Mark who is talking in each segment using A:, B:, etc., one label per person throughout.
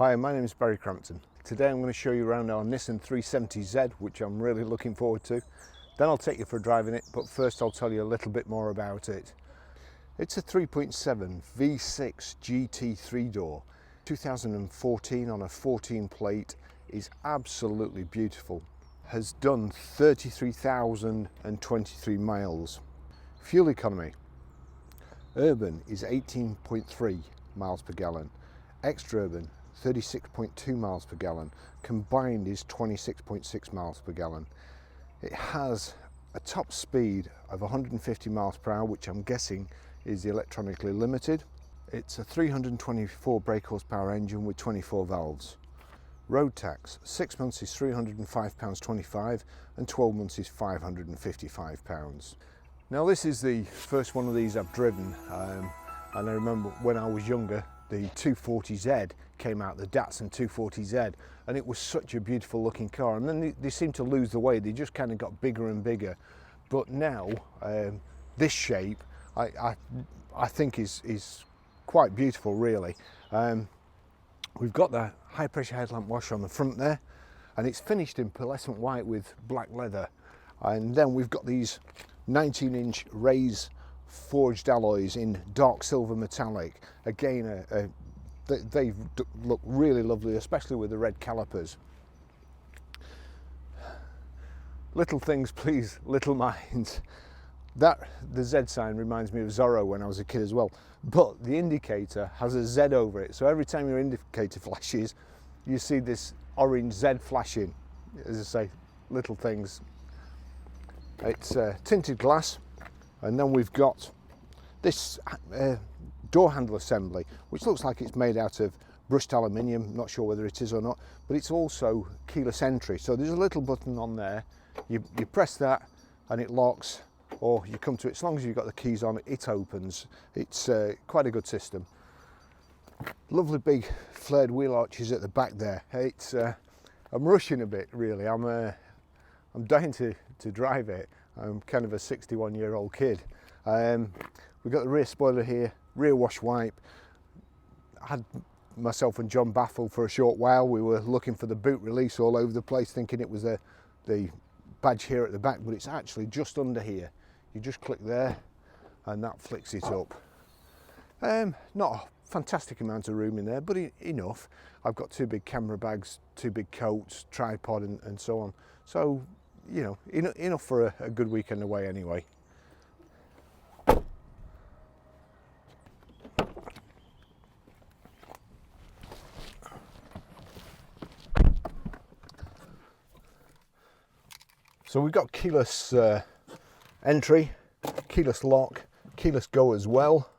A: Hi, my name is Barry Crampton. Today I'm going to show you around our Nissan 370Z, which I'm really looking forward to. Then I'll take you for a drive in it, but first I'll tell you a little bit more about it. It's a 3.7 V6 GT 3-door, 2014 on a 14 plate, is absolutely beautiful. Has done 33,023 miles. Fuel economy, urban is 18.3 miles per gallon, extra urban 36.2 miles per gallon, combined is 26.6 miles per gallon. It has a top speed of 150 miles per hour, which I'm guessing is the electronically limited. It's a 324 brake horsepower engine with 24 valves. Road tax, 6 months is £305.25 and 12 months is £555. Now this is the first one of these I've driven, and I remember when I was younger the 240Z came out, the Datsun 240Z, and it was such a beautiful looking car, and then they seemed to lose the way. They just kind of got bigger and bigger, but now this shape I think is quite beautiful, really. We've got the high pressure headlamp washer on the front there, and it's finished in pearlescent white with black leather, and then we've got these 19-inch raised forged alloys in dark silver metallic. Again, they look really lovely, especially with the red calipers. Little things please little minds. The Z sign reminds me of Zorro when I was a kid as well, but the indicator has a Z over it, so every time your indicator flashes you see this orange Z flashing. As I say, little things. It's tinted glass, and then we've got this door handle assembly, which looks like it's made out of brushed aluminium. Not sure whether it is or not, but it's also keyless entry. So there's a little button on there, you press that and it locks, or you come to it, as long as you've got the keys on, it opens. It's quite a good system. Lovely big flared wheel arches at the back there. It's I'm rushing a bit, really. I'm dying to drive it. I'm kind of a 61-year-old kid. We've got the rear spoiler here, rear wash wipe. I had myself and John baffled for a short while. We were looking for the boot release all over the place, thinking it was the badge here at the back, but it's actually just under here. You just click there and that flicks it up. Not a fantastic amount of room in there, but enough. I've got two big camera bags, two big coats, tripod and so on. So, you know, enough for a good weekend away anyway. So we've got keyless entry, keyless lock, keyless go as well.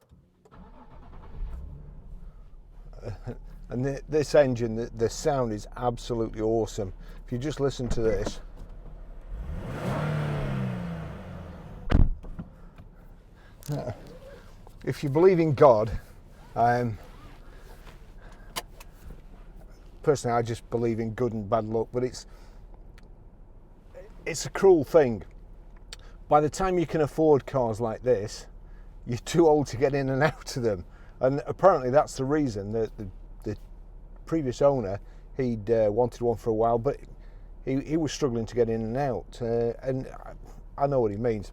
A: And this engine, the sound is absolutely awesome. If you just listen to this. If you believe in God, personally I just believe in good and bad luck, but it's a cruel thing. By the time you can afford cars like this, you're too old to get in and out of them, and apparently that's the reason that the previous owner, he'd wanted one for a while, but he was struggling to get in and out, and I know what he means.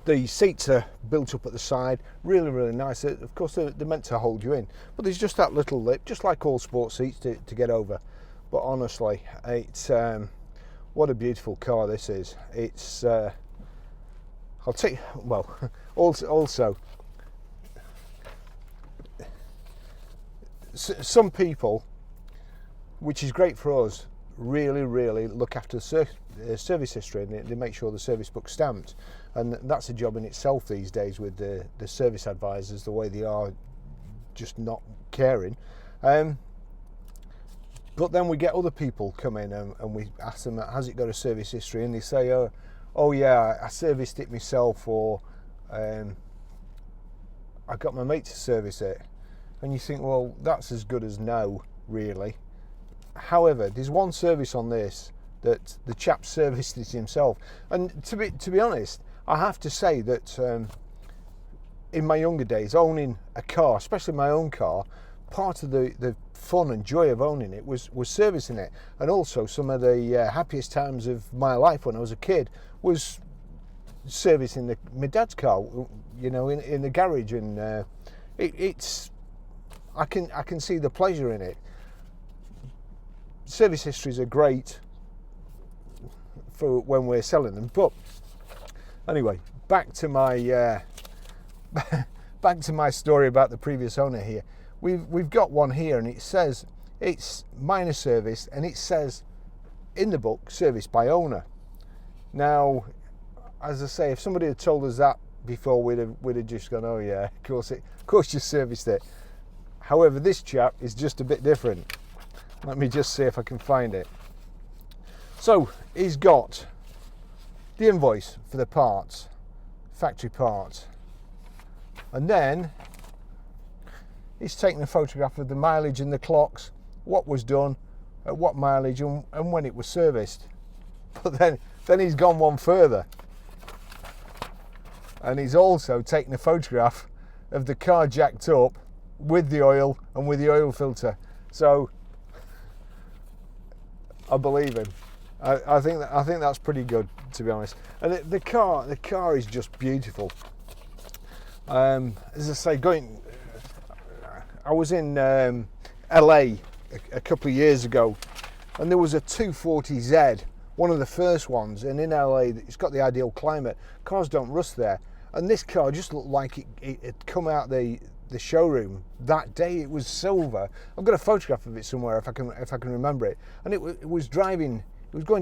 A: The seats are built up at the side, really nice. Of course they're meant to hold you in, but there's just that little lip, just like all sports seats, to get over. But honestly, it's what a beautiful car this is. It's I'll take, well, also some people, which is great for us, really look after the service history, and they make sure the service book's stamped, and that's a job in itself these days with the service advisors, the way they are, just not caring. But then we get other people come in and we ask them, has it got a service history? And they say, oh yeah, I serviced it myself, or I got my mate to service it. And you think, well, that's as good as no, really. However, there's one service on this that the chap serviced it himself. And to be honest, I have to say that in my younger days, owning a car, especially my own car, part of the fun and joy of owning it was servicing it. And also some of the happiest times of my life when I was a kid was servicing my dad's car, you know, in the garage, and it's I can see the pleasure in it. Service histories are great for when we're selling them, but anyway, back to my back to my story about the previous owner here. We've got one here, and it says it's minor service, and it says in the book serviced by owner. Now, as I say, if somebody had told us that before, we'd have just gone, oh yeah, of course you serviced it. However, this chap is just a bit different. Let me just see if I can find it. So he's got the invoice for the parts, factory parts, and then he's taken a photograph of the mileage and the clocks, what was done, at what mileage, and when it was serviced. But then he's gone one further, and he's also taken a photograph of the car jacked up with the oil and with the oil filter. So I believe him. I think that's pretty good, to be honest. And the car is just beautiful. As I say, I was in LA a couple of years ago, and there was a 240Z, one of the first ones, and in LA it's got the ideal climate. Cars don't rust there, and this car just looked like it had come out the showroom that day. It was silver. I've got a photograph of it somewhere if I can remember it. And it was going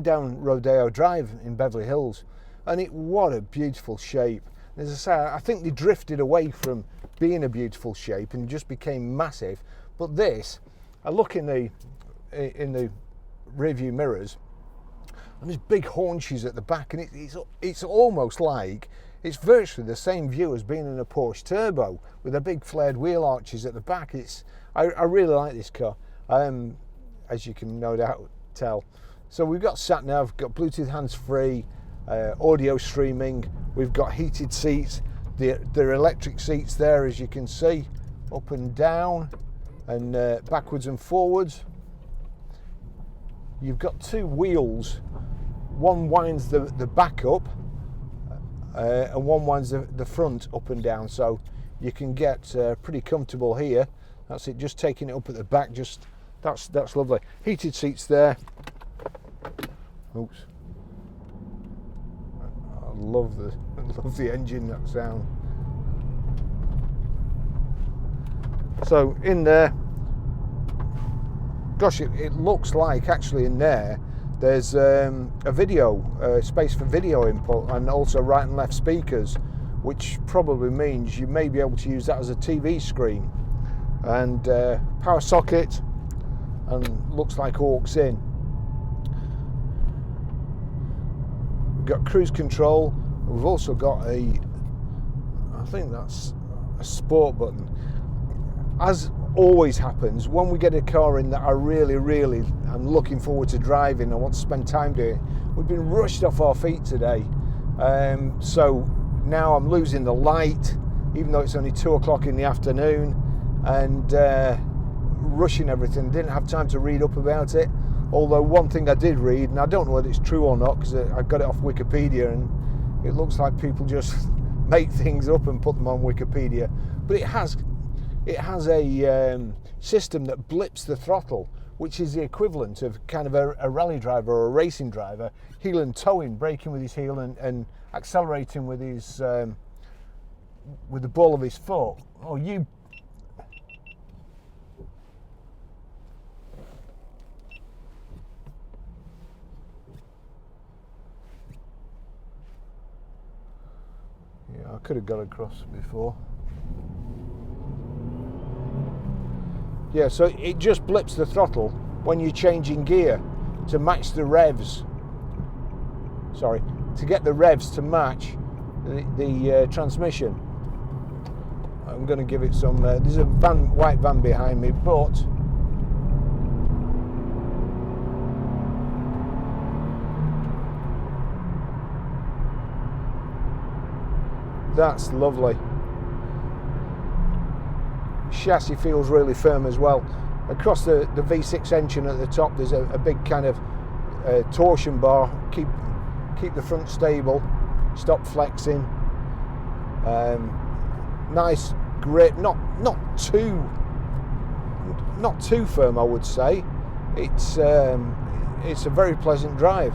A: down Rodeo Drive in Beverly Hills, and what a beautiful shape. As I say, I think they drifted away from being a beautiful shape and just became massive. But this, I look in the rearview mirrors, and there's big haunches at the back, and it's almost like it's virtually the same view as being in a Porsche Turbo with the big flared wheel arches at the back. I really like this car, as you can no doubt tell. So we've got sat nav, got Bluetooth hands-free, audio streaming. We've got heated seats. They're electric seats there, as you can see, up and down, and backwards and forwards. You've got two wheels. One winds the back up, and one winds the front up and down, so you can get pretty comfortable here. That's it, just taking it up at the back. That's lovely. Heated seats there. Oops. I love the engine, that sound. So in there, gosh, it looks like actually in there's a video space for video input, and also right and left speakers, which probably means you may be able to use that as a TV screen, and power socket, and looks like aux in. We've got cruise control. We've also got I think that's a sport button. As always happens, when we get a car in that I really am looking forward to driving, I want to spend time doing, we've been rushed off our feet today. So now I'm losing the light, even though it's only 2 o'clock in the afternoon, and rushing everything. Didn't have time to read up about it. Although one thing I did read, and I don't know whether it's true or not, because I got it off Wikipedia, and it looks like people just make things up and put them on Wikipedia. But it has a system that blips the throttle, which is the equivalent of kind of a rally driver or a racing driver, heel and toeing, braking with his heel and accelerating with his with the ball of his foot. Oh, you! Yeah, I could have got across before. Yeah, so it just blips the throttle when you're changing gear to match the revs. Sorry, to get the revs to match the transmission. I'm going to give it some. There's a white van behind me, but that's lovely. chassis feels really firm as well. Across the V6 engine at the top, there's a big kind of torsion bar, keep the front stable, stop flexing. Nice grip, not too firm, I would say. It's a very pleasant drive.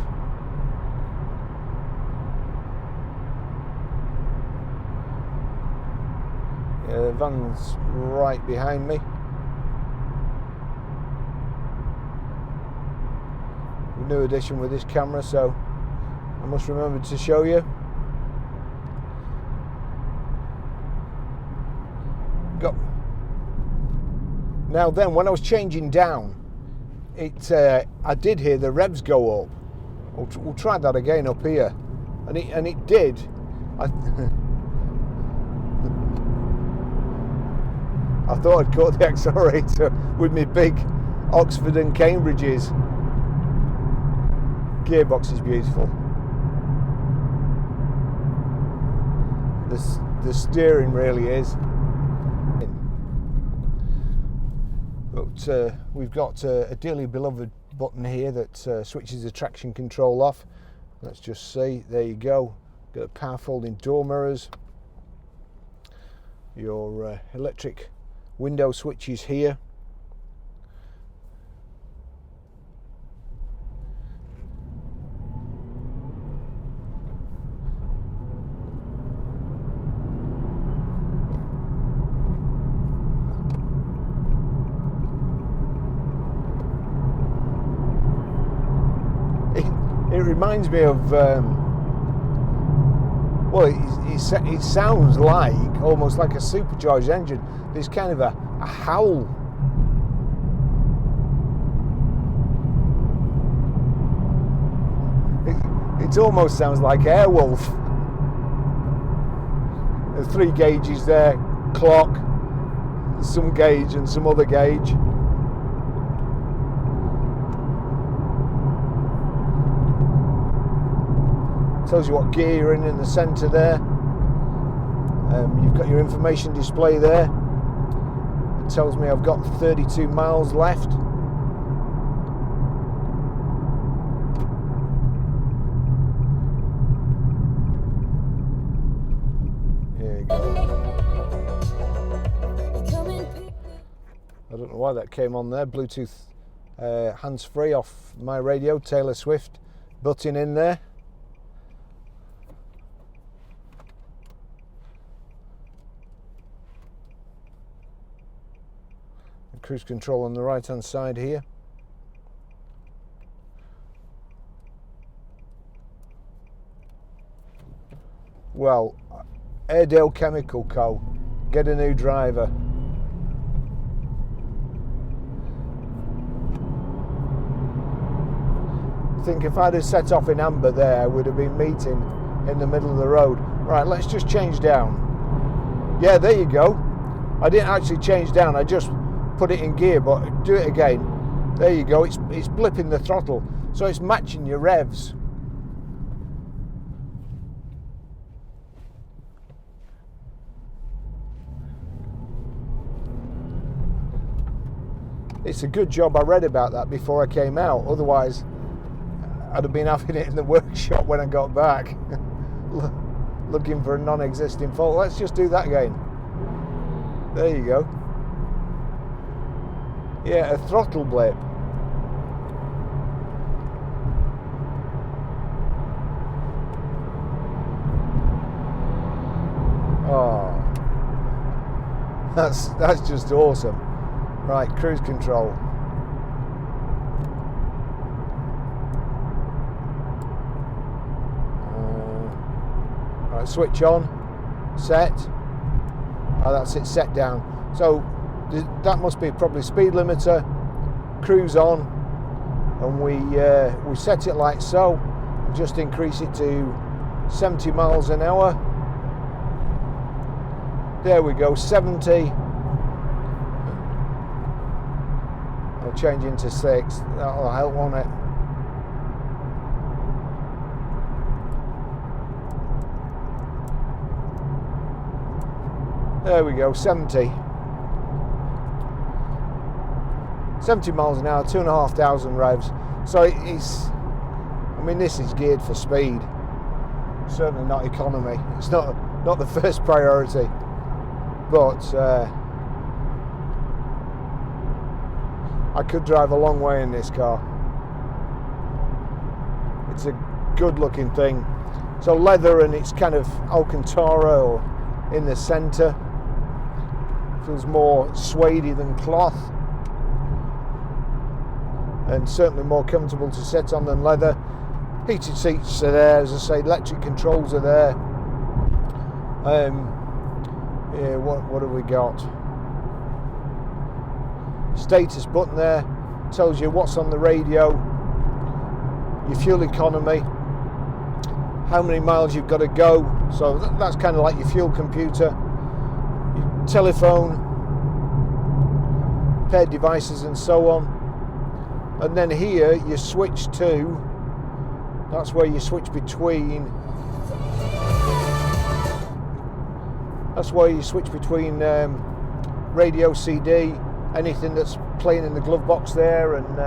A: Yeah, the van's right behind me. New addition with this camera, so I must remember to show you. Go. Now then, when I was changing down, I did hear the revs go up. We'll try that again up here, and it did. I thought I'd caught the accelerator with my big Oxford and Cambridges. Gearbox is beautiful. The steering really is. But we've got a dearly beloved button here that switches the traction control off. Let's just see. There you go. Got power folding door mirrors. Your electric window switches here. It reminds me of, well, it sounds like, almost like a supercharged engine. There's kind of a howl. It almost sounds like Airwolf. There's 3 gauges there, clock, some gauge and some other gauge. Tells you what gear you're in the centre there. You've got your information display there. It tells me I've got 32 miles left. Here you go. I don't know why that came on there. Bluetooth hands-free off my radio. Taylor Swift button in there. Cruise control on the right hand side here. Well, Airedale Chemical Co. Get a new driver. I think if I'd have set off in amber there, I would have been meeting in the middle of the road. Right, let's just change down. Yeah, there you go. I didn't actually change down, I just put it in gear, but do it again. There you go, it's blipping the throttle, so it's matching your revs. It's a good job I read about that before I came out, otherwise I'd have been having it in the workshop when I got back looking for a non-existing fault. Let's just do that again. There you go. Yeah, a throttle blip. Oh, that's just awesome. Right, cruise control. Right, switch on, set. Oh, that's it, set down. So that must be probably speed limiter, cruise on, and we set it like so, just increase it to 70 miles an hour. There we go, 70. I'll change into 6, that'll help, won't it? There we go, 70. 70 miles an hour, 2,500 revs. So it's, I mean, this is geared for speed, certainly not economy. It's not the first priority, but I could drive a long way in this car. It's a good looking thing. So leather, and it's kind of Alcantara or in the centre. Feels more suede than cloth, and certainly more comfortable to sit on than leather. Heated seats are there, as I say, electric controls are there. Yeah, what have we got? Status button there, tells you what's on the radio, your fuel economy, how many miles you've got to go. So that's kind of like your fuel computer, your telephone, paired devices and so on. And then here you switch to, that's where you switch between, radio, CD, anything that's playing in the glove box there, and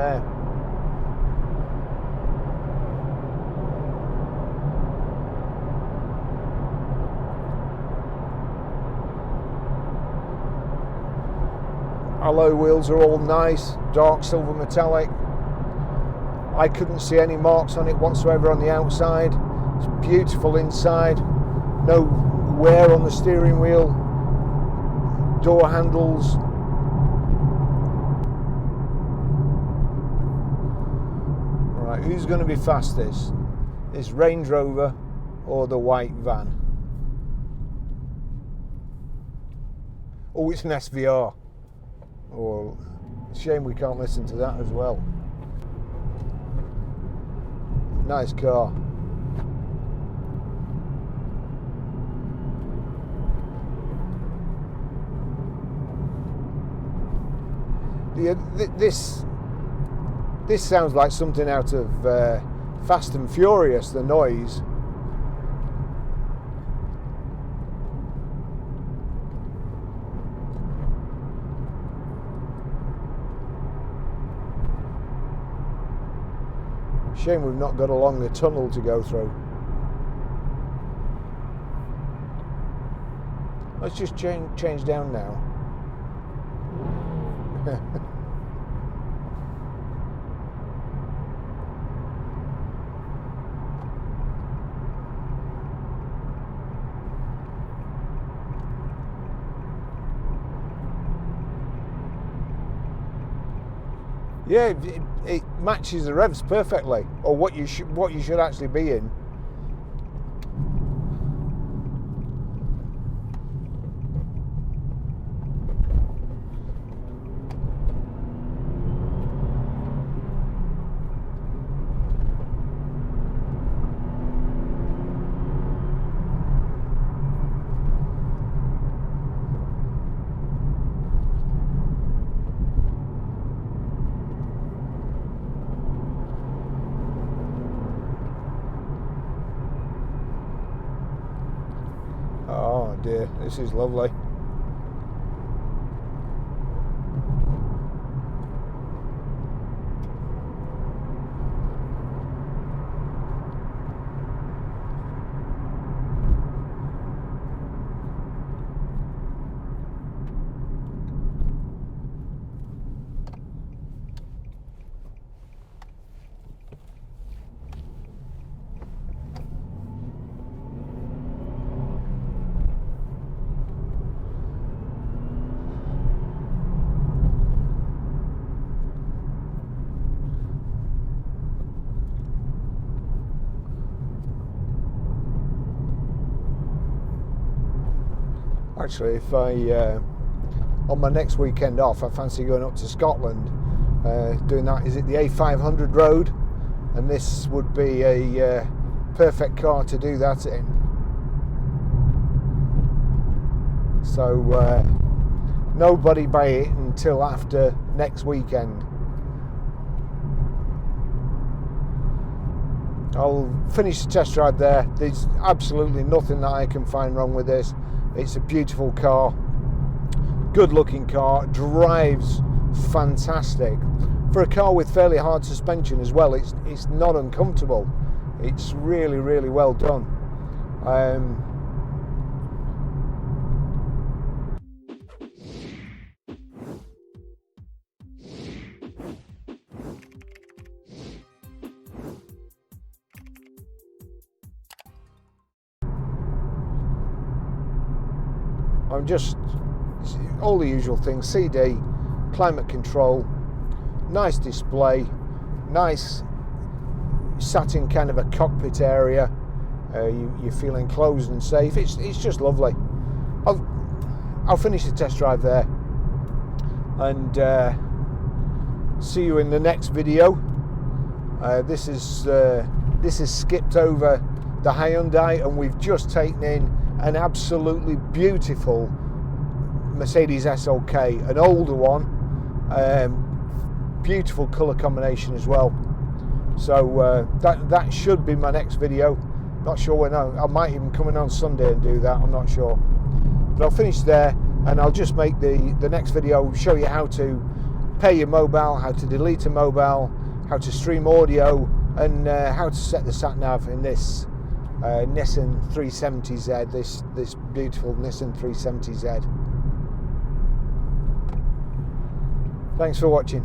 A: alloy wheels are all nice, dark silver metallic. I couldn't see any marks on it whatsoever on the outside. It's beautiful inside, no wear on the steering wheel, door handles. Right, who's going to be fastest? This Range Rover or the white van? Oh, it's an SVR. Oh, shame we can't listen to that as well. Nice car. This sounds like something out of Fast and Furious, the noise. Shame we've not got a longer tunnel to go through. Let's just change down now. Yeah, it matches the revs perfectly, or what you should actually be in. Oh dear, this is lovely. Actually, if I on my next weekend off, I fancy going up to Scotland, doing that. Is it the A500 road? And this would be a perfect car to do that in. So nobody buy it until after next weekend. I'll finish the test ride there. There's absolutely nothing that I can find wrong with this. It's a beautiful car, good looking car, drives It's fantastic. For a car with fairly hard suspension as well, it's not uncomfortable. It's really, really well done. I'm just, all the usual things, CD, climate control, nice display, nice sat in kind of a cockpit area, you feel enclosed and safe. It's just lovely. I'll finish the test drive there and see you in the next video. This is skipped over the Hyundai, and we've just taken in an absolutely beautiful Mercedes SLK, an older one, beautiful colour combination as well. So that should be my next video. Not sure when. I might even come in on Sunday and do that, I'm not sure. But I'll finish there, and I'll just make the next video show you how to pair your mobile, how to delete a mobile, how to stream audio, and how to set the sat nav in this Nissan 370Z, this beautiful Nissan 370Z. Thanks for watching.